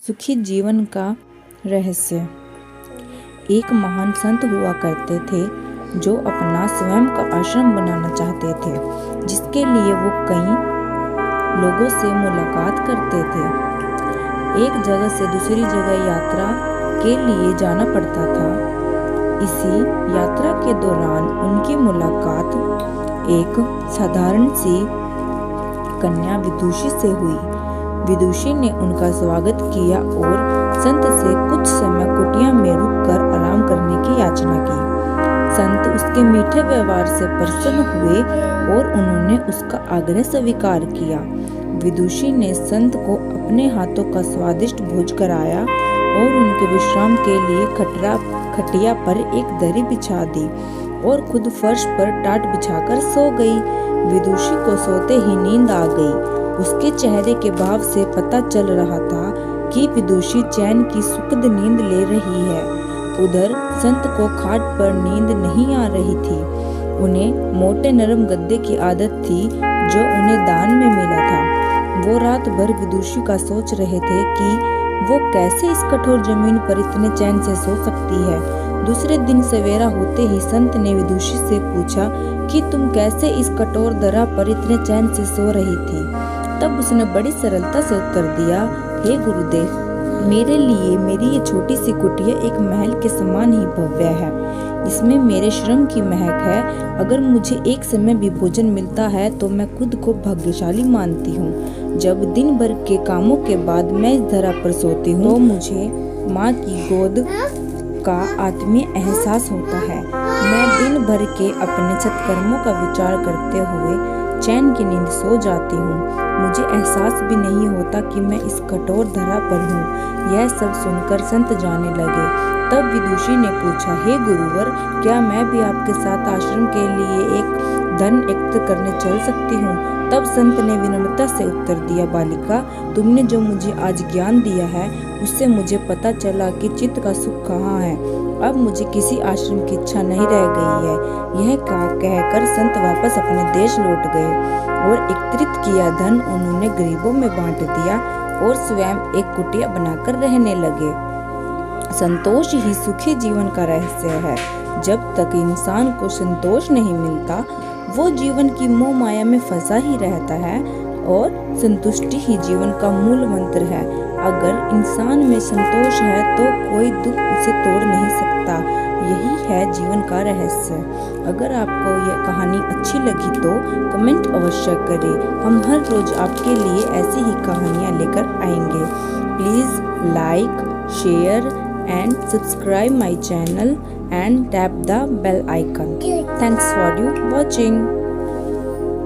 सुखी जीवन का रहस्य। एक महान संत हुआ करते थे जो अपना स्वयं का आश्रम बनाना चाहते थे, जिसके लिए वो कई लोगों से मुलाकात करते थे। एक जगह से दूसरी जगह यात्रा के लिए जाना पड़ता था। इसी यात्रा के दौरान उनकी मुलाकात एक साधारण सी कन्या विदुषी से हुई। विदुषी ने उनका स्वागत किया और संत से कुछ समय कुटिया में रुककर आराम करने की याचना की। संत उसके मीठे व्यवहार से प्रसन्न हुए और उन्होंने उसका आग्रह स्वीकार किया। विदुषी ने संत को अपने हाथों का स्वादिष्ट भोज कराया और उनके विश्राम के लिए खटिया पर एक दरी बिछा दी और खुद फर्श पर टाट बिछाकर सो गई। विदुषी को सोते ही नींद आ गई। उसके चेहरे के भाव से पता चल रहा था कि विदुषी चैन की सुखद नींद ले रही है। उधर संत को खाट पर नींद नहीं आ रही थी। उन्हें मोटे नरम गद्दे की आदत थी जो उन्हें दान में मिला था। वो रात भर विदुषी का सोच रहे थे कि वो कैसे इस कठोर जमीन पर इतने चैन से सो सकती है। दूसरे दिन सवेरा होते ही संत ने विदुषी से पूछा कि तुम कैसे इस कठोर दरा पर इतने चैन से सो रही थी। तब उसने बड़ी सरलता से उत्तर दिया, हे गुरुदेव, मेरे लिए मेरी ये छोटी सी कुटिया एक महल के समान ही भव्य है। इसमें मेरे श्रम की महक है। अगर मुझे एक समय भी भोजन मिलता है तो मैं खुद को भाग्यशाली मानती हूँ। जब दिन भर के कामों के बाद मैं इस धरा पर सोती हूँ तो मुझे माँ की गोद का आत्मीय एहसास होता है। मैं दिन भर के अपने सत्कर्मों का विचार करते हुए चैन की नींद सो जाती हूँ। मुझे एहसास भी नहीं होता कि मैं इस कठोर धरा पर हूँ। यह सब सुनकर संत जाने लगे। तब विदुषी ने पूछा, हे गुरुवर, क्या मैं भी आपके साथ आश्रम के लिए एक धन एकत्र करने चल सकती हूँ? तब संत ने विनम्रता से उत्तर दिया, बालिका, तुमने जो मुझे आज ज्ञान दिया है उससे मुझे पता चला कि चित्त का सुख कहाँ है। अब मुझे किसी आश्रम की इच्छा नहीं रह गई है। यह कहकर संत वापस अपने देश लौट गए और एकत्रित किया धन उन्होंने गरीबों में बांट दिया और स्वयं एक कुटिया बनाकर रहने लगे। संतोष ही सुखी जीवन का रहस्य है। जब तक इंसान को संतोष नहीं मिलता वो जीवन की मोह माया में फंसा ही रहता है और संतुष्टि ही जीवन का मूल मंत्र है। अगर इंसान में संतोष है तो कोई दुख उसे तोड़ नहीं सकता। यही है जीवन का रहस्य। अगर आपको यह कहानी अच्छी लगी तो कमेंट अवश्य करें। हम हर रोज आपके लिए ऐसी ही कहानियाँ लेकर आएंगे। Please like, share and subscribe my channel and tap the bell icon. Thanks for you watching.